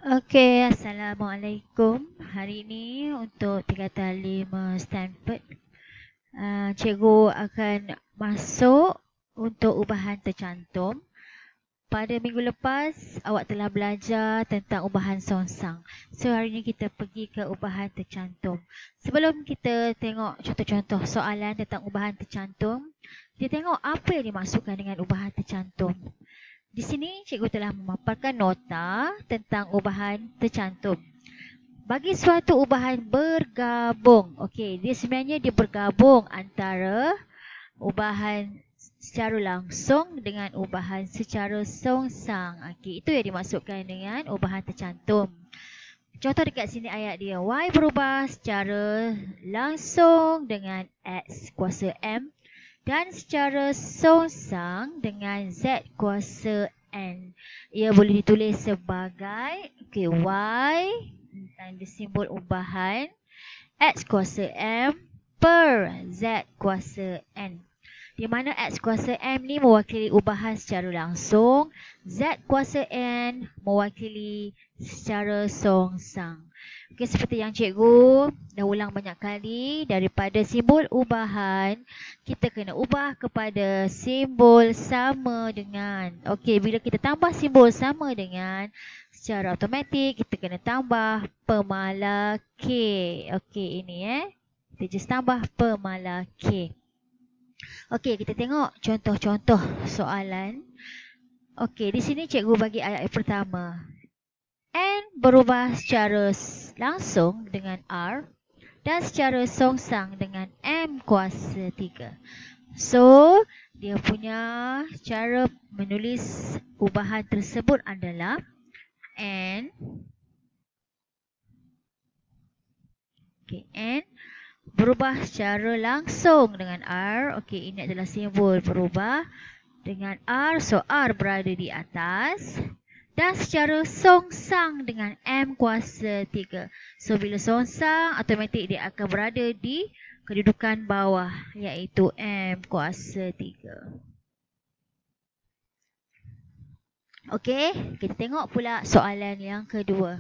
Okey, Assalamualaikum. Hari ini untuk tingkatan 5 Stanford, cikgu akan masuk untuk ubahan tercantum. Pada minggu lepas, awak telah belajar tentang ubahan songsang. So, hari ini kita pergi ke ubahan tercantum. Sebelum kita tengok contoh-contoh soalan tentang ubahan tercantum, kita tengok apa yang dimaksudkan dengan ubahan tercantum. Di sini, cikgu telah memaparkan nota tentang ubahan tercantum. Bagi suatu ubahan bergabung, okey, dia sebenarnya dia bergabung antara ubahan secara langsung dengan ubahan secara songsang. Okey, itu yang dimaksudkan dengan ubahan tercantum. Contoh dekat sini ayat dia, Y berubah secara langsung dengan X kuasa M dan secara songsang dengan Z kuasa N. Ia boleh ditulis sebagai Y tanda simbol ubahan X kuasa M per Z kuasa N. Di mana X kuasa M ni mewakili ubahan secara langsung, Z kuasa N mewakili secara songsang. Okey, seperti yang cikgu dah ulang banyak kali, daripada simbol ubahan, kita kena ubah kepada simbol sama dengan. Okey, bila kita tambah simbol sama dengan, secara automatik kita kena tambah pemala K. Okey, ini kita just tambah pemala K. Okey, kita tengok contoh-contoh soalan. Okey, di sini cikgu bagi ayat yang pertama. N berubah secara langsung dengan R dan secara songsang dengan M kuasa 3. So, dia punya cara menulis ubahan tersebut adalah N. Okay, N berubah secara langsung dengan R. Okey, ini adalah simbol berubah dengan R. So, R berada di atas. Dan secara songsang dengan M kuasa 3. So, bila songsang, automatik dia akan berada di kedudukan bawah, iaitu M kuasa 3. Okey, kita tengok pula soalan yang kedua.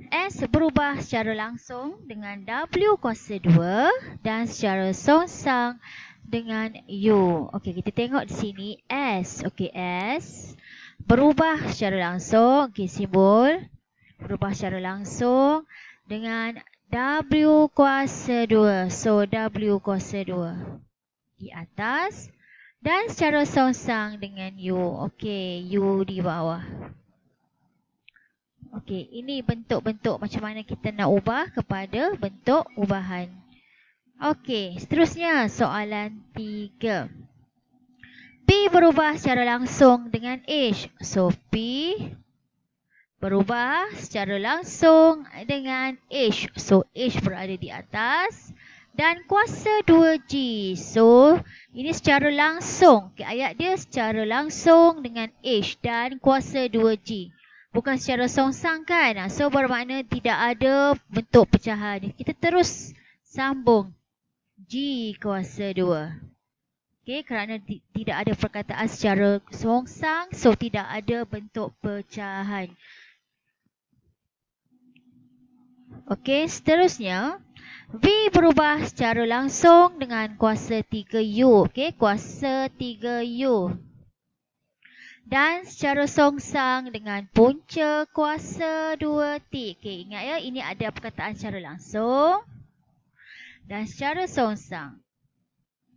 S berubah secara langsung dengan W kuasa 2 dan secara songsang dengan U. Okey, kita tengok di sini S. Okey, S berubah secara langsung, okey, simbol berubah secara langsung dengan W kuasa 2. So, W kuasa 2 di atas dan secara songsang dengan U. Okey, U di bawah. Okey, ini bentuk-bentuk macam mana kita nak ubah kepada bentuk ubahan. Okey, seterusnya soalan 3. P berubah secara langsung dengan H. So, P berubah secara langsung dengan H. So, H berada di atas. Dan kuasa 2G. So, ini secara langsung. Okay, ayat dia secara langsung dengan H dan kuasa 2G. Bukan secara songsang kan? So, bermakna tidak ada bentuk pecahan. Kita terus sambung. G kuasa 2. Okey, kerana tidak ada perkataan secara songsang, so tidak ada bentuk pecahan. Okey, seterusnya V berubah secara langsung dengan kuasa 3U. Okey, kuasa 3U. Dan secara songsang dengan punca kuasa 2T. Okey, ingat ya, ini ada perkataan secara langsung dan secara songsang.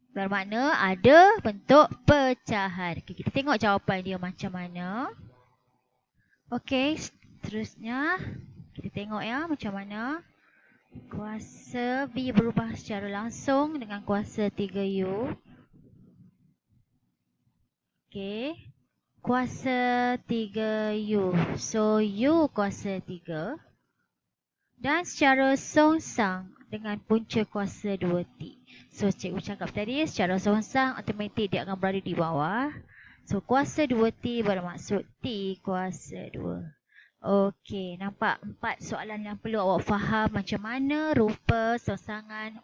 Bermakna ada bentuk pecahan. Okay, kita tengok jawapan dia macam mana. Okey, seterusnya kita tengok ya macam mana. Kuasa V berubah secara langsung dengan kuasa 3U. Okey. Kuasa 3U. So, U kuasa 3. Dan secara songsang dengan punca kuasa 2T. So, cikgu cakap tadi, secara songsang, automatik dia akan berada di bawah. So, kuasa 2T bermaksud T kuasa 2. Okey, nampak 4 soalan yang perlu awak faham macam mana rupa songsangan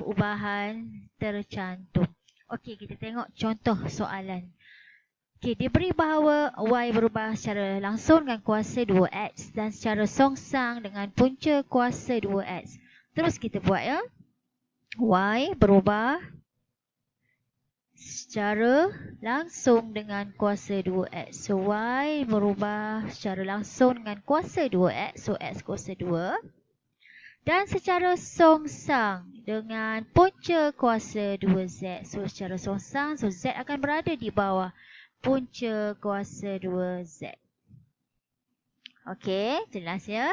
ubahan tercantum. Okey, kita tengok contoh soalan. Okey, diberi bahawa Y berubah secara langsung dengan kuasa 2X dan secara songsang dengan punca kuasa 2X. Terus kita buat ya. Y berubah secara langsung dengan kuasa 2X. So, Y berubah secara langsung dengan kuasa 2X. So, X kuasa 2. Dan secara songsang dengan punca kuasa 2Z. So, secara songsang, so Z akan berada di bawah punca kuasa 2Z. Okey, jelas ya?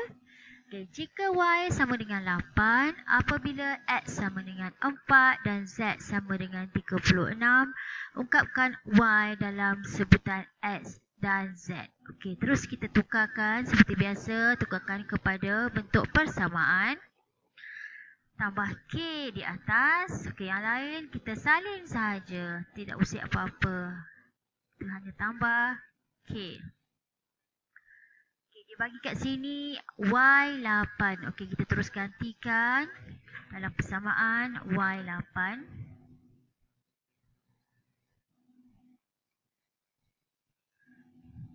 Okay, jika Y sama dengan 8, apabila X sama dengan 4 dan Z sama dengan 36, ungkapkan Y dalam sebutan X dan Z. Okey, terus kita tukarkan seperti biasa, tukarkan kepada bentuk persamaan. Tambah K di atas. Okey, yang lain kita salin sahaja. Tidak usah apa-apa. Kita hanya tambah K. Okey, dibagi kat sini Y8. Okey, kita terus gantikan dalam persamaan Y8.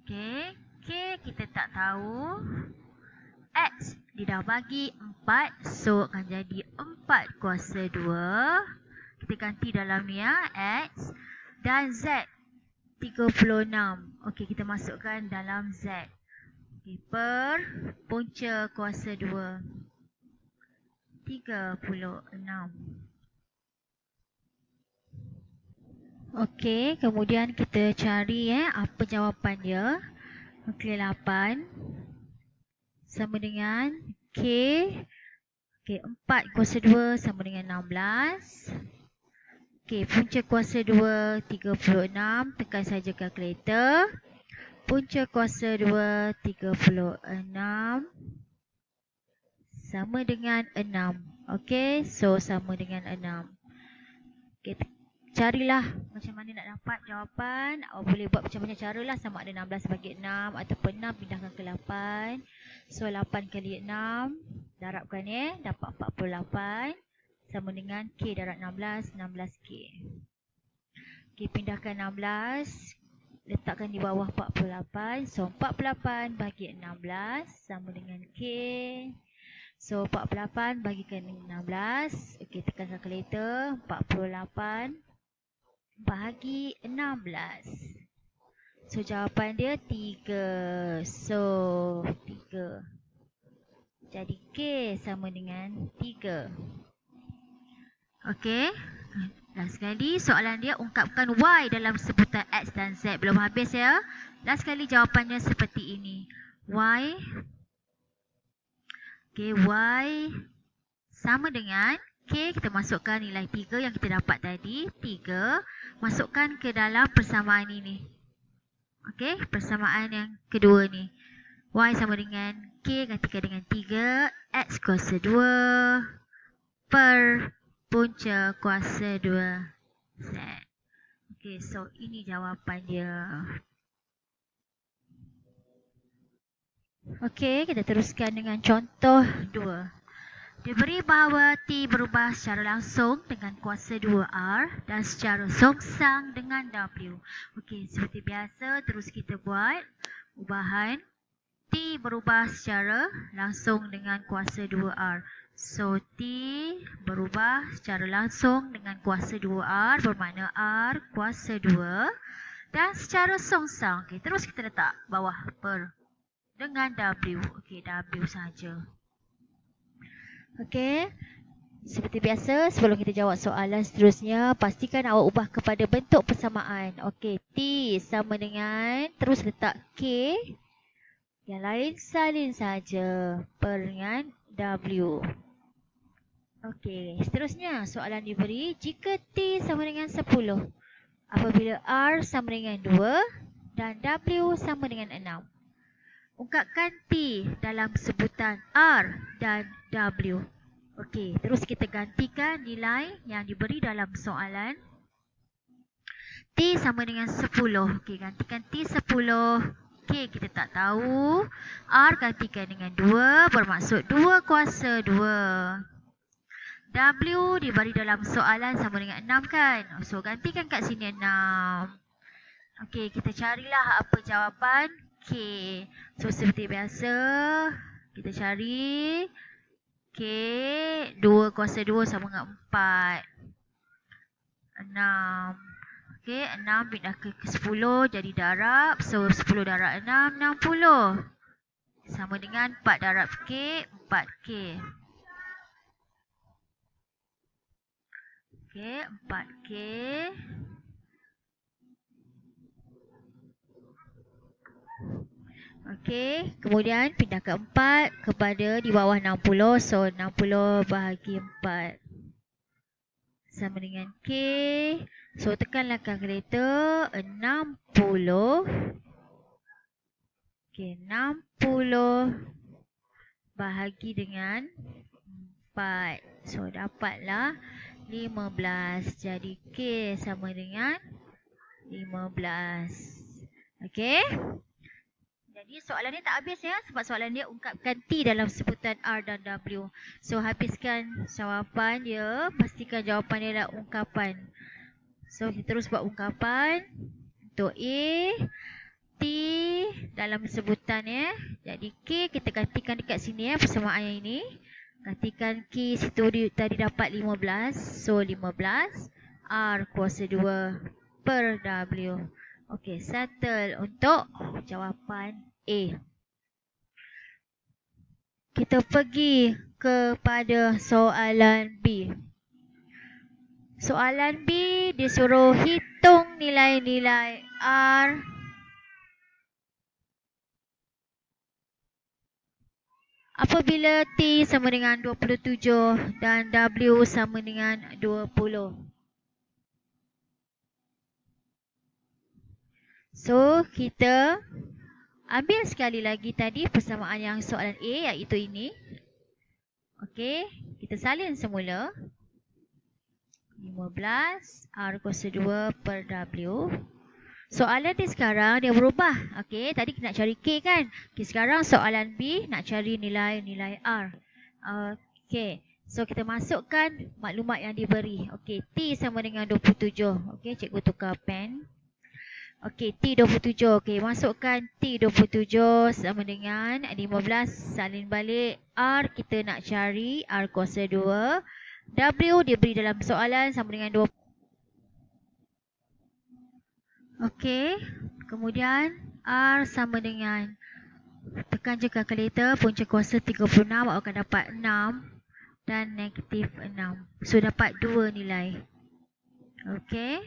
Okey, K kita tak tahu. X dia dah bagi 4. So akan jadi 4 kuasa 2. Kita ganti dalam ni ya. X. Dan Z 36. Okey, kita masukkan dalam Z. Okey, per punca kuasa 2. 36. Okey, kemudian kita cari apa jawapan dia. Okey, 8 sama dengan K. Okey, 4 kuasa 2 sama dengan 16. Okey, punca kuasa 2, 36. Tekan saja kalkulator. Punca kuasa 2, 36. Sama dengan 6. Okey, so sama dengan 6. Okey, carilah macam mana nak dapat jawapan. Boleh buat macam-macam cara lah. Sama ada 16 bagi 6 ataupun 6 pindahkan ke 8. So 8 kali 6. Darabkan dapat 48. Sama dengan K darab 16, 16K. Okey, pindahkan 16. Letakkan di bawah 48. So 48 bagi 16 sama dengan K. So 48 bagikan 16. Okey, tekan kalkulator. 48 bahagi 16. So jawapan dia 3. So 3. Jadi K sama dengan 3. Okey. Last sekali soalan dia, ungkapkan Y dalam sebutan X dan Z. Belum habis ya. Last sekali jawapannya seperti ini. Y. Okey, Y sama dengan K, kita masukkan nilai 3 yang kita dapat tadi. 3. Masukkan ke dalam persamaan ini. Okey, persamaan yang kedua ni. Y sama dengan K gantikan dengan 3. X kuasa 2 per punca kuasa 2Z. Okey, so ini jawapan dia. Okey, kita teruskan dengan contoh 2. Diberi bahawa T berubah secara langsung dengan kuasa 2R dan secara songsang dengan W. Okey, seperti biasa terus kita buat ubahan. T berubah secara langsung dengan kuasa 2R. So, T berubah secara langsung dengan kuasa 2R bermakna R kuasa 2. Dan secara songsang, okay, terus kita letak bawah per dengan W. Okey, W saja. Okey, seperti biasa sebelum kita jawab soalan seterusnya, pastikan awak ubah kepada bentuk persamaan. Okey, T sama dengan, terus letak K. Yang lain salin saja per dengan W. Okey, seterusnya soalan diberi, jika T sama dengan 10, apabila R sama dengan 2 dan W sama dengan 6. Ungkapkan T dalam sebutan R dan W. Okey, terus kita gantikan nilai yang diberi dalam soalan. T sama dengan 10. Okey, gantikan T 10. K kita tak tahu. R gantikan dengan 2 bermaksud 2 kuasa 2. W diberi dalam soalan sama dengan 6 kan. So gantikan kat sini 6. Okey, kita carilah apa jawapan K. So, seperti biasa, kita cari K 2 kuasa 2 sama dengan 4. 6. Okey, 6 pindah ke 10 jadi darab. So, 10 darab 6, 60. Sama dengan 4 darab K, 4K. Okey, 4K. Okey, kemudian pindah ke 4 kepada di bawah 60. So, 60 bahagi 4 sama dengan K. So, tekanlah kalkulator. 60. Okey, 60 bahagi dengan 4. So, dapatlah 15. Jadi, K sama dengan 15. Okey. Jadi soalan ni tak habis ya, sebab soalan dia ungkapkan T dalam sebutan R dan W. So habiskan jawapan dia, pastikan jawapan dia adalah ungkapan. So kita terus buat ungkapan. Untuk A, T dalam sebutan ya. Jadi K kita gantikan dekat sini ya, persamaan yang ini. Gantikan K situ tadi dapat 15. So 15 R kuasa 2 per W. Okey, settle untuk jawapan A. Kita pergi kepada soalan B. Soalan B disuruh hitung nilai-nilai R apabila T sama dengan 27 dan W sama dengan 20. So, kita ambil sekali lagi tadi persamaan yang soalan A iaitu ini. Okey, kita salin semula. 15 R kuasa 2 per W. Soalan ni sekarang dia berubah. Okey, tadi kita nak cari K kan? Okey, sekarang soalan B nak cari nilai-nilai R. Okey, so kita masukkan maklumat yang diberi. Okey, T sama dengan 27. Okey, cikgu tukar pen. Okey, T27. Okey, masukkan T27 sama dengan 15. Salin balik. R kita nak cari R kuasa 2. W diberi dalam soalan sama dengan 20. Okey, kemudian R sama dengan, tekan je kalkulator, punca kuasa 36, awak akan dapat 6 dan negatif 6. So, dapat 2 nilai. Okey.